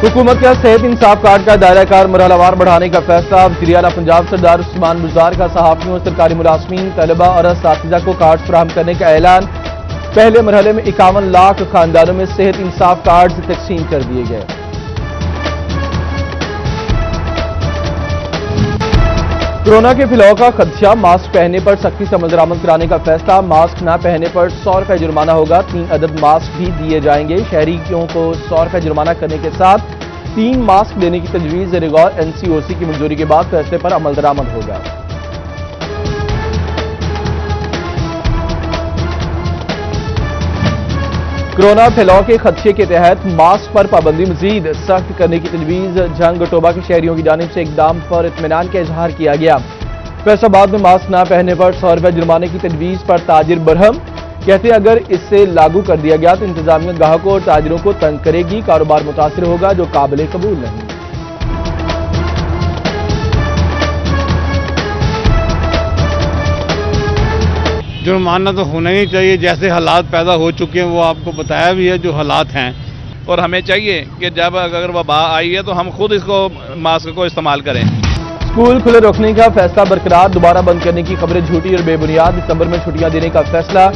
हुकूमत का सेहत इंसाफ कार्ड का दायरा कार मरहलावार बढ़ाने का फैसला। वज़ीर आला पंजाब सरदार उस्मान बुज़दार का सहाफ़ियों, सरकारी मुलाज़मीन, तलबा और असातिज़ा को कार्ड फराहम करने का ऐलान। पहले मरहले में 51 लाख खानदानों में सेहत इंसाफ कार्ड तकसीम कर दिए गए। कोरोना के फैलाव का खदशा, मास्क पहनने पर सख्ती से अमल दरामद कराने का फैसला। मास्क न पहनने पर 100 रुपये जुर्माना होगा। 3 अदद मास्क भी दिए जाएंगे। शहरियों को 100 रुपये जुर्माना करने के साथ 3 मास्क देने की तजवीज़ ज़ेर गौर NCOC की मंजूरी के बाद फैसले पर अमल दरामद होगा। कोरोना फैलाव के खदशे के तहत मास्क पर पाबंदी मजीद सख्त करने की तजवीज़। झंग टोबा के शहरियों की जानिब से इकदाम पर इत्मीनान का इजहार किया गया। फैसलाबाद में मास्क न पहनने पर 100 रुपये जुर्माने की तजवीज़ पर ताजिर बरहम कहते हैं, अगर इससे लागू कर दिया गया तो इंतजामिया ग्राहकों और ताजिरों को तंग करेगी, कारोबार मुतासिर होगा, जो काबिल कबूल नहीं। जुर्माना तो होना ही चाहिए। जैसे हालात पैदा हो चुके हैं वो आपको बताया भी है जो हालात हैं, और हमें चाहिए कि जब अगर वबा आई है तो हम खुद इसको मास्क को इस्तेमाल करें। स्कूल खुले रखने का फैसला बरकरार। दोबारा बंद करने की खबरें झूठी और बेबुनियाद। दिसंबर में छुट्टियां देने का फैसला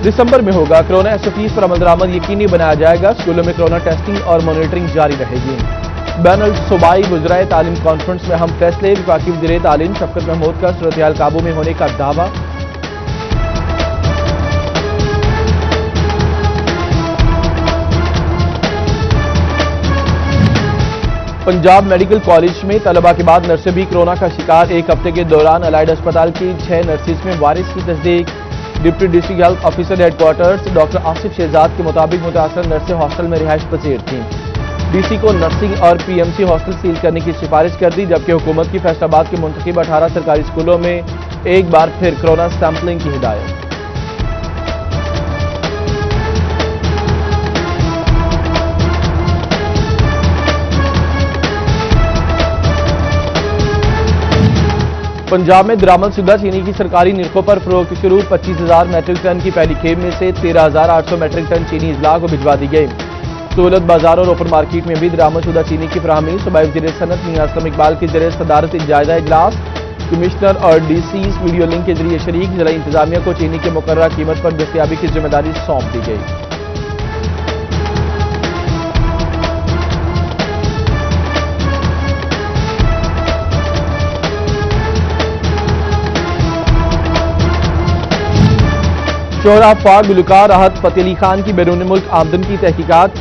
दिसंबर में होगा। कोरोना SOPs पर अमल दरामद यकीनी बनाया जाएगा। स्कूलों में कोरोना टेस्टिंग और मॉनिटरिंग जारी रहेगी। बैनुल सूबाई वज़राए तालीम कॉन्फ्रेंस में अहम फैसले। वफाकी वज़ीर तालीम शफकत महमूद का सूरत हाल काबू में होने का दावा। पंजाब मेडिकल कॉलेज में तलबा के बाद नर्सें भी कोरोना का शिकार। 1 हफ्ते के दौरान अलाइड अस्पताल की 6 नर्सेज में वायरस की तस्दीक। Deputy district health officer headquarters doctor Asif Shahzad के मुताबिक मुतासर नर्सें हॉस्टल में रिहाइश पसीर थीं। DC को नर्सिंग और PMC हॉस्टल सील करने की सिफारिश कर दी, जबकि हुकूमत की फैसलाबाद के मुंतखब 18 सरकारी स्कूलों में एक बार फिर कोरोना सैंपलिंग की हिदायत। पंजाब में दरामदशुदा चीनी की सरकारी निरखों पर फरोख्त शुरू। 25,000 मैट्रिक टन की पहली खेप में से 13,800 मैट्रिक टन चीनी इजला को भिजवा दी गई। सहूलत बाजार और ओपन मार्केट में भी दरामदशुदा चीनी की फराहमी। सूबाई वज़ीर सनत मियां असलम इकबाल के जरिए सदारत जायजा इजलास। कमिश्नर और DCs वीडियो लिंक के जरिए शरीक। जिला इंतजामिया को चीनी की मुकर्ररा कीमत पर दस्तयाबी की जिम्मेदारी सौंप दी गई। शोहरा फाग गुलकार राहत फ़तेह अली खान की बैरून मुल्क आमदन की तहकीकात।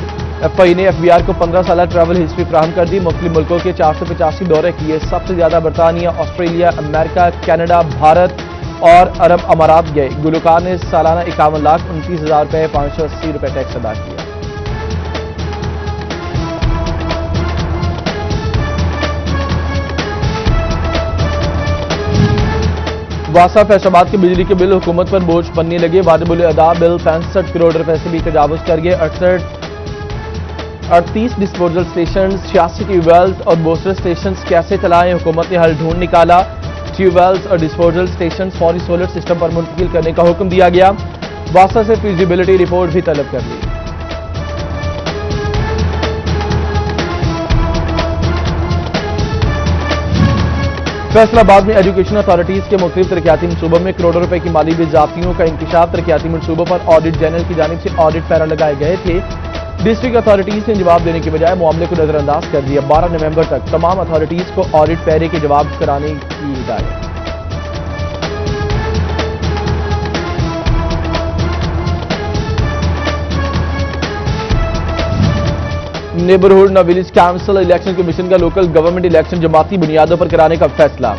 FI ने FBI को 15 साल ट्रैवल हिस्ट्री फराहम कर दी। मुख्तलिफ मुल्कों के 485 दौरे किए। सबसे ज्यादा बरतानिया, ऑस्ट्रेलिया, अमेरिका, कनाडा, भारत और अरब अमारात गए। गुलकार ने सालाना 51,29,000 रुपये 580 रुपये टैक्स अदा किया। वासा फैसलाबाद के बिजली के बिल हुकूमत पर बोझ बनने लगे। वाजिबुल अदा बिल 65 करोड़ रुपए से भी तजावुज कर गए। 38 डिस्पोजल स्टेशन, 86 ट्यूबवेल्स और बूस्टर स्टेशन कैसे चलाएं, हुकूमत ने हल ढूंढ निकाला। ट्यूबवेल्स और डिस्पोजल स्टेशन फौरी सोलर सिस्टम पर मुंतकिल करने का हुक्म दिया गया। वासा से फिजिबिलिटी रिपोर्ट भी तलब कर ली। फैसलाबाद में एजुकेशन अथॉरिटीज के मुख्तलिफ तरक्याती मनसूबों में करोड़ों रुपए की माली बेजाफियों का इंकशाफ। तरक्याती मनसूबों पर ऑडिट जनरल की जानिब से ऑडिट पैरा लगाए गए थे। डिस्ट्रिक्ट अथॉरिटीज ने जवाब देने के बजाय मामले को नजरअंदाज कर दिया। 12 नवंबर तक तमाम अथॉरिटीज को ऑडिट पैरे के जवाब कराने की हिदायत। नेबरहुड न विलेज काउंसिल इलेक्शन कमीशन का लोकल गवर्नमेंट इलेक्शन जमाती बुनियादों पर कराने का फैसला।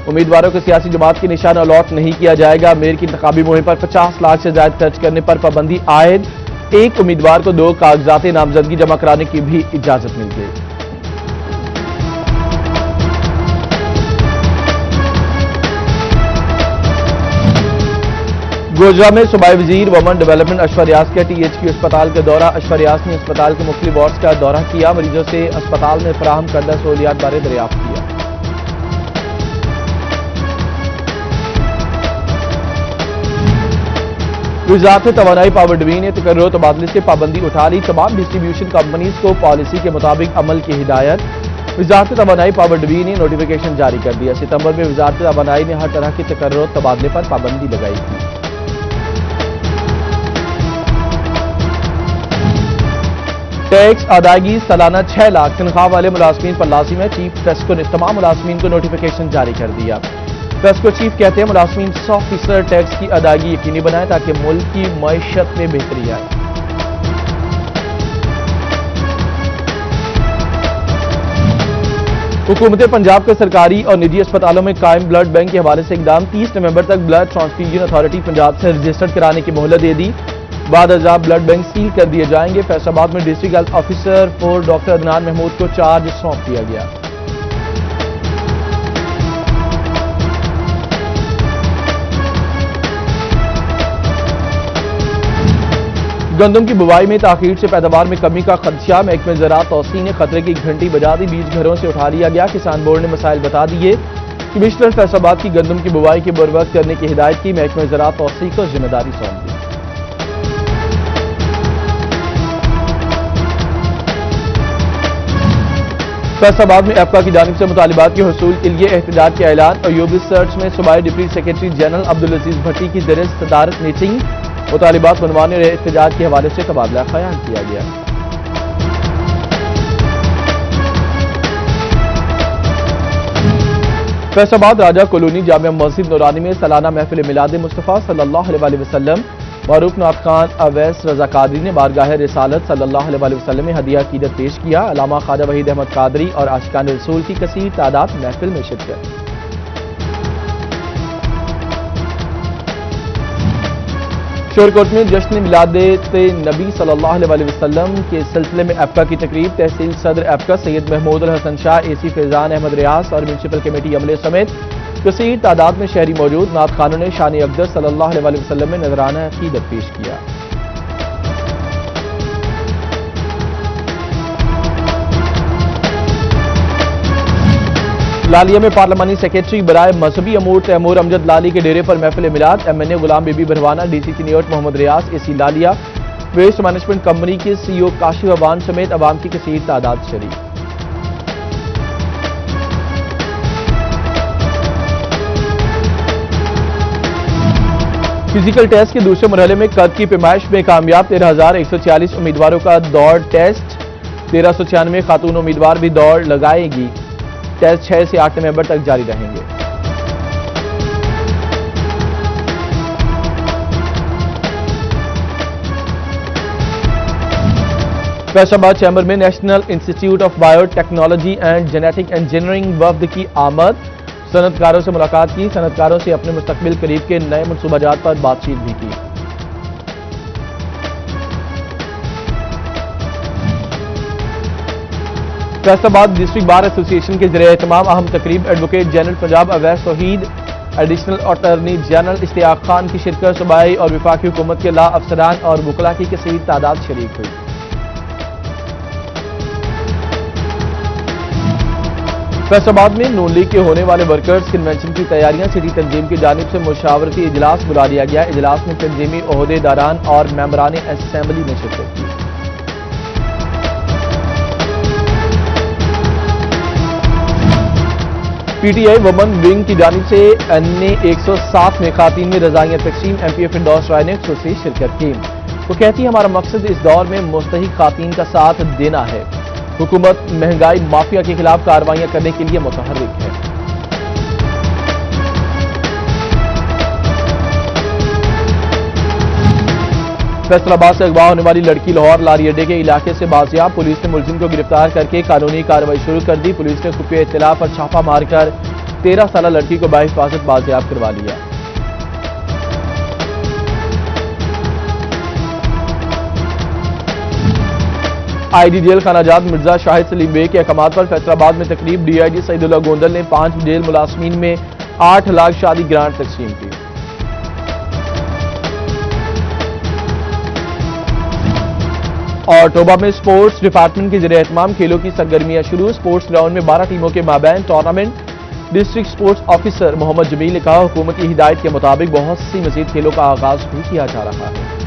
उम्मीदवारों को सियासी जमात के निशान अलॉट नहीं किया जाएगा। मेयर की इंतखाबी मुहिम पर 50 लाख से ज्यादा खर्च करने पर पाबंदी आयद। एक उम्मीदवार को 2 कागजात नामजदगी जमा कराने की भी इजाजत मिल गई। गोजरा में सूबाई वजीर वमन डेवलपमेंट अशफा रियाज का THQ अस्पताल का दौरा। अशफा रियाज ने अस्पताल के मुख्तलिफ वार्ड्स का दौरा किया। मरीजों से अस्पताल में फराहम करदा सहूलियात बारे दरियाफ्त किया। वजारत तवानाई पावर डिवीजन ने तकर्रुर तबादले से पाबंदी उठा ली। तमाम डिस्ट्रीब्यूशन कंपनीज को पॉलिसी के मुताबिक अमल की हिदायत। वजारत तवानाई पावर डिवीजन ने नोटिफिकेशन जारी कर दिया। सितंबर में वजारत तवानाई ने हर तरह के तकर्रुर तबादले पर पाबंदी लगाई थी। टैक्स अदायगी सालाना 6 लाख तनख्वाह वाले मुलाजमीन पर लाजिम है। चीफ फेस्को ने तमाम मुलाजमीन को नोटिफिकेशन जारी कर दिया। फेस्को चीफ कहते हैं मुलाजमीन 100% टैक्स की अदायगी यकीनी बनाएं ताकि मुल्क की मईशत में बेहतरी आए। हुकूमत पंजाब के सरकारी और निजी अस्पतालों में कायम ब्लड बैंक के हवाले से इकदाम। 30 नवंबर तक ब्लड ट्रांसफ्यूजन अथॉरिटी पंजाब से रजिस्टर्ड कराने की मोहलत दे दी। बाद अजाब ब्लड बैंक सील कर दिए जाएंगे। फैसलाबाद में district health officer for doctor Adnan Mahmood को चार्ज सौंप दिया गया। गंदम की बुवाई में ताखीर से पैदावार में कमी का खदशा। महकमे ज़राअत तौसीन ने खतरे की घंटी बजा दी। बीज घरों से उठा लिया गया। किसान बोर्ड ने मसाइल बता दिए। कमिश्नर फैसलाबाद की गंदम की बुवाई के बरवक्त करने की हिदायत की। महकमे ज़राअत तौसीन को जिम्मेदारी सौंप दी। फैसलाबाद में एफका की जानिब से मुतालिबात के हुसूल के लिए एहतजाज के ऐलान। अयूब रिसर्च में सूबाई डिप्टी सेक्रेटरी जनरल अब्दुल अजीज भट्टी की ज़ेर सदारत मीटिंग। मुतालिबात मनवाने और एहतजाज के हवाले से तबादला ख्याल किया गया। फैसलाबाद राजा कॉलोनी जामिया मस्जिद नूरानी में सालाना महफिल मिलाद मुस्तफ़ा सल्लल्लाहु अलैहि वसल्लम मारूफ नाथ खान अवैस रजा कादरी ने बारगाह रिसालत सल्लल्लाहु अलैहि वसल्लम में हदिया अकीदत पेश किया। अल्लामा ख्वाजा वहीद अहमद कादरी और आशिकान रसूल की कसीर तादाद महफिल में शिरकत। शोरकोट में जश्न मिलाद नबी सल्लल्लाहु अलैहि वसल्लम के सिलसिले में एफका की तकरीब। तहसील सदर एफका सैयद महमूद अल हसन शाह, एसी फैजान अहमद रियास और म्यूनसिपल कमेटी अमले समेत कसीर तादाद में शहरी मौजूद। नात खानों ने शान अक़दस सल्लल्लाहु अलैहि वसल्लम में नजराना अकीदत पेश किया। लालिया में पार्लिमानी सेक्रेटरी बराए मजहबी अमूर तैमूर अमजद लाली के डेरे पर महफिल मिलाद। एमएनए गुलाम बीबी भरवाना, डीसी नियोट मोहम्मद रियाज, एसी लालिया, वेस्ट मैनेजमेंट कंपनी के सीईओ काशिफ अवान समेत अवाम की कसीर तादाद शरीक। फिजिकल टेस्ट के दूसरे मरहले में कद की पैमाइश में कामयाब 13,140 उम्मीदवारों का दौड़ टेस्ट। 1396 खातून उम्मीदवार भी दौड़ लगाएगी। टेस्ट 6 से 8 नवंबर तक जारी रहेंगे। फैसलाबाद चैम्बर में National Institute of Biotechnology and Genetic Engineering वफ्द की आमद। सनतकारों से मुलाकात की। सनतकारों से अपने मुस्तकबिल करीब के नए मनसूबाजात पर बातचीत भी की। फैसलाबाद डिस्ट्रिक्ट बार एसोसिएशन के ज़रिए एहतमाम अहम तकरीब। Advocate general Punjab Awais Tauheed, additional attorney general Ishtiaq Khan की शिरकत। सूबाई और वफाकी हुकूमत के ला अफसरान और वकला की कसीर तादाद शरीक हुई। फैसलाबाद में नून लीग के होने वाले वर्कर्स कन्वेंशन की तैयारियां। सिटी तंजीम की जानिब से मुशावरती इजलास बुला लिया गया। इजलास में तंजीमी ओहदेदारान और मेंबरान असेंबली ने शिरकत की। पीटीआई वुमन विंग की जानिब से अन्य 107 में खातीन में रजाइयां तकसीम। एमपीएफ इंदौर राय ने खुसूसी शिरकत की। वो कहती है हमारा मकसद इस दौर में मुस्तहिक खातीन का साथ देना है। हुकूमत महंगाई माफिया के खिलाफ कार्रवाइयां करने के लिए मुतहर्रिक है। फैसलाबाद से अगवा होने वाली लड़की लाहौर लारी अड्डे के इलाके से बाजियाब। पुलिस ने मुलजिम को गिरफ्तार करके कानूनी कार्रवाई शुरू कर दी। पुलिस ने खुफिया इत्तला पर छापा मारकर 13 साल लड़की को बाहिफाजत बाजियाब करवा लिया। आईडी जेल खानाजाद मिर्जा शाहिद सलीम बेग के अहकामात पर फैसलाबाद में तकरीब। डीआईजी सईदुल्लाह गोंदल ने 5 जेल मुलाजमीन में 8 लाख शादी ग्रांट तकसीम की। और टोबा में स्पोर्ट्स डिपार्टमेंट के जरिए एहतमाम खेलों की सरगर्मियां शुरू। स्पोर्ट्स ग्राउंड में 12 टीमों के माबैन tournament. District sports officer Mohammad Jameel ने कहा, हुकूमत की हिदायत के मुताबिक बहुत सी मजीद खेलों का आगाज भी किया जा रहा है।